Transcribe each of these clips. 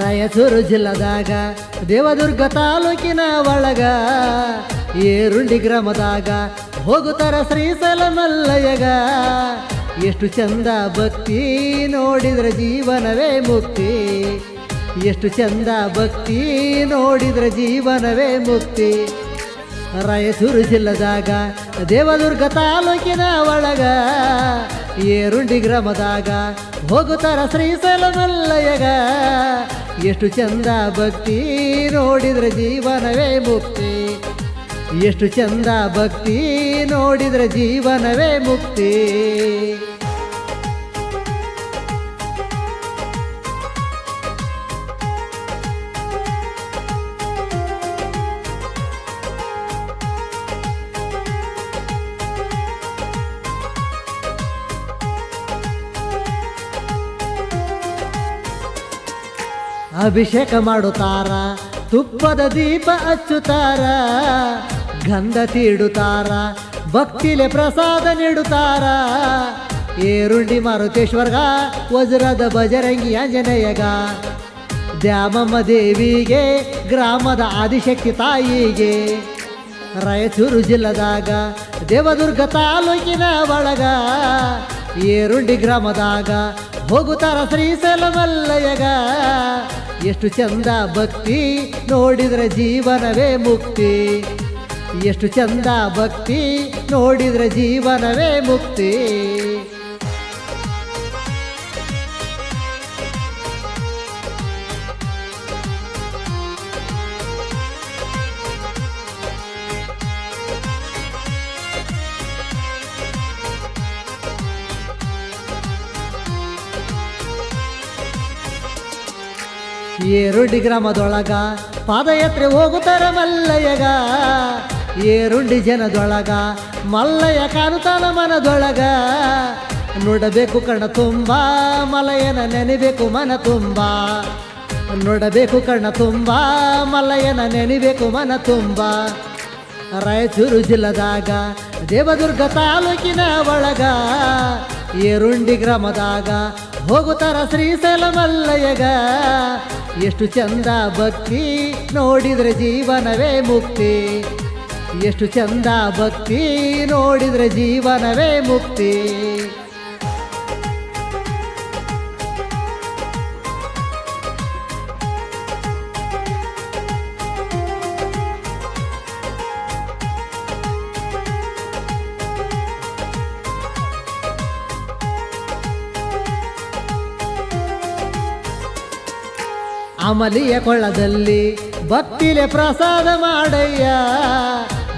ರಾಯಚೂರು ಜಿಲ್ಲದಾಗ ದೇವದುರ್ಗ ತಾಲೂಕಿನ ಒಳಗ ಏರುಂಡಿ ಗ್ರಾಮದಾಗ ಹೋಗುತ್ತಾರ ಶ್ರೀಶೈಲ ಮಲ್ಲಯ್ಯಗ. ಎಷ್ಟು ಚಂದ ಭಕ್ತಿ ನೋಡಿದ್ರೆ ಜೀವನವೇ ಮುಕ್ತಿ, ಎಷ್ಟು ಚಂದ ಭಕ್ತಿ ನೋಡಿದ್ರೆ ಜೀವನವೇ ಮುಕ್ತಿ. ರಾಯಚೂರು ಜಿಲ್ಲದಾಗ ದೇವದುರ್ಗ ತಾಲೂಕಿನ ಒಳಗ ಏರುಂಡಿ ಗ್ರಾಮದಾಗ ಹೋಗುತ್ತಾರ ಶ್ರೀಶೈಲ ಮಲ್ಲಯ್ಯಗ. ಎಷ್ಟು ಚಂದ ಭಕ್ತಿ ನೋಡಿದ್ರೆ ಜೀವನವೇ ಮುಕ್ತಿ, ಎಷ್ಟು ಚಂದ ಭಕ್ತಿ ನೋಡಿದ್ರೆ ಜೀವನವೇ ಮುಕ್ತಿ. ಅಭಿಷೇಕ ಮಾಡುತ್ತಾರ, ತುಪ್ಪದ ದೀಪ ಹಚ್ಚುತ್ತಾರ, ಗಂಧ ತೀಡುತ್ತಾರ, ಭಕ್ತಿಲೆ ಪ್ರಸಾದ ನೀಡುತ್ತಾರ. ಏರುಂಡಿ ಮಾರುತೇಶ್ವರ್ಗ, ವಜ್ರದ ಬಜರಂಗಿ ಆಂಜನೇಯಗ, ದ್ಯಾಮಮ್ಮ ದೇವಿಗೆ, ಗ್ರಾಮದ ಆದಿಶಕ್ತಿ ತಾಯಿಗೆ. ರಾಯಚೂರು ಜಿಲ್ಲದಾಗ ದೇವದುರ್ಗ ತಾಲೂಕಿನ ಒಳಗ ಏರುಂಡಿ ಗ್ರಾಮದಾಗ ಹೋಗುತ್ತಾರ ಶ್ರೀಶೈಲ ಮಲ್ಲಯ್ಯಗ. ಎಷ್ಟು ಚಂದ ಭಕ್ತಿ ನೋಡಿದ್ರೆ ಜೀವನವೇ ಮುಕ್ತಿ, ಎಷ್ಟು ಚಂದ ಭಕ್ತಿ ನೋಡಿದ್ರೆ ಜೀವನವೇ ಮುಕ್ತಿ. ಏರುಂಡಿ ಗ್ರಾಮದೊಳಗ ಪಾದಯಾತ್ರೆ ಹೋಗುತ್ತಾರ ಮಲ್ಲಯ್ಯಗ. ಏರುಂಡಿ ಜನದೊಳಗ ಮಲ್ಲಯ್ಯ ಕಾಣುತ್ತಾನ ಮನದೊಳಗ. ನೋಡಬೇಕು ಕಣ್ಣ ತುಂಬ ಮಲ್ಲಯ್ಯನ ನೆನಿಬೇಕು ಮನ ತುಂಬ, ನೋಡಬೇಕು ಕಣ್ಣ ತುಂಬ ಮಲ್ಲಯ್ಯನ ನೆನಿಬೇಕು ಮನ ತುಂಬ. ರಾಯಚೂರು ಜಿಲ್ಲದಾಗ ದೇವದುರ್ಗ ತಾಲೂಕಿನ ಒಳಗ ಏರುಂಡಿ ಗ್ರಾಮದಾಗ ಹೋಗುತ್ತಾರ ಶ್ರೀಶೈಲ ಮಲ್ಲಯ್ಯಗ. ಎಷ್ಟು ಚಂದ ಭಕ್ತಿ ನೋಡಿದ್ರೆ ಜೀವನವೇ ಮುಕ್ತಿ, ಎಷ್ಟು ಚಂದ ಭಕ್ತಿ ನೋಡಿದ್ರೆ ಜೀವನವೇ ಮುಕ್ತಿ. ಅಮಲಿಯ ಕೊಳ್ಳದಲ್ಲಿ ಭಕ್ತಿಲೆ ಪ್ರಸಾದ ಮಾಡಯ್ಯ,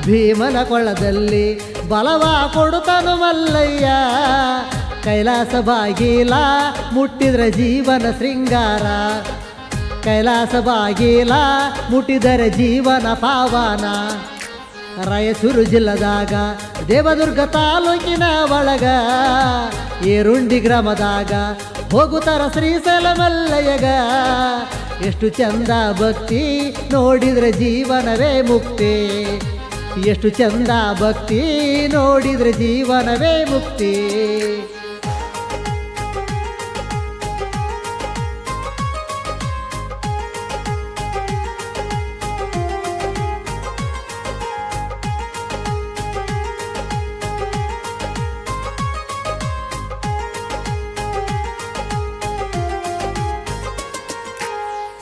ಭೀಮನ ಕೊಳ್ಳದಲ್ಲಿ ಬಲವ ಕೊಡುತ್ತಾನು ಮಲ್ಲಯ್ಯ. ಕೈಲಾಸ ಬಾಗಿಲ ಮುಟ್ಟಿದ್ರೆ ಜೀವನ ಶೃಂಗಾರ, ಕೈಲಾಸ ಬಾಗಿಲ ಮುಟ್ಟಿದರೆ ಜೀವನ ಪಾವನ. ರಾಯಚೂರು ಜಿಲ್ಲದಾಗ ದೇವದುರ್ಗ ತಾಲೂಕಿನ ಒಳಗ ಏರುಂಡಿ ಗ್ರಾಮದಾಗ ಹೋಗುತ್ತಾರ ಶ್ರೀಶೈಲ ಮಲ್ಲಯ್ಯಗ. ಎಷ್ಟು ಚಂದ ಭಕ್ತಿ ನೋಡಿದ್ರೆ ಜೀವನವೇ ಮುಕ್ತಿ, ಎಷ್ಟು ಚಂದ ಭಕ್ತಿ ನೋಡಿದ್ರೆ ಜೀವನವೇ ಮುಕ್ತಿ.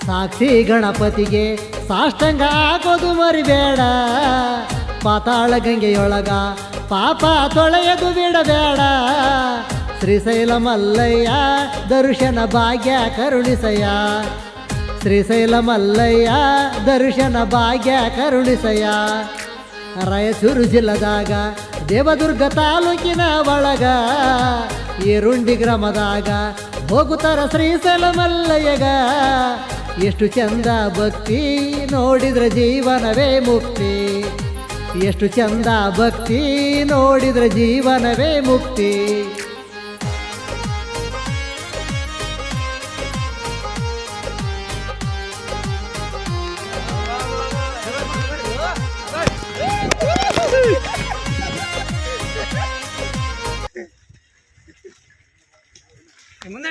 ಸಾಕ್ಷಿ ಗಣಪತಿಗೆ ಸಾಷ್ಟಂಗ ಆಗೋದು ಮರಿಬೇಡ, ಪಾತಾಳ ಗಂಗೆಯೊಳಗ ಪಾಪ ತೊಳೆಯದು ಬಿಡಬೇಡ. ಶ್ರೀಶೈಲ ಮಲ್ಲಯ್ಯ ದರ್ಶನ ಭಾಗ್ಯ ಕರುಣಿಸಯ್ಯ, ಶ್ರೀಶೈಲ ಮಲ್ಲಯ್ಯ ದರ್ಶನ ಭಾಗ್ಯ ಕರುಣಿಸಯ್ಯ. ರಾಯಚೂರು ಜಿಲ್ಲದಾಗ ದೇವದುರ್ಗ ತಾಲೂಕಿನ ಒಳಗ ಏರುಂಡಿ ಗ್ರಾಮದಾಗ ಹೋಗುತ್ತಾರ ಶ್ರೀಶೈಲ ಮಲ್ಲಯ್ಯಗ. ಎಷ್ಟು ಚಂದ ಭಕ್ತಿ ನೋಡಿದ್ರೆ ಜೀವನವೇ ಮುಕ್ತಿ, ಎಷ್ಟು ಚಂದ ಭಕ್ತಿ ನೋಡಿದ್ರೆ ಜೀವನವೇ ಮುಕ್ತಿ. ಮುಂದೆ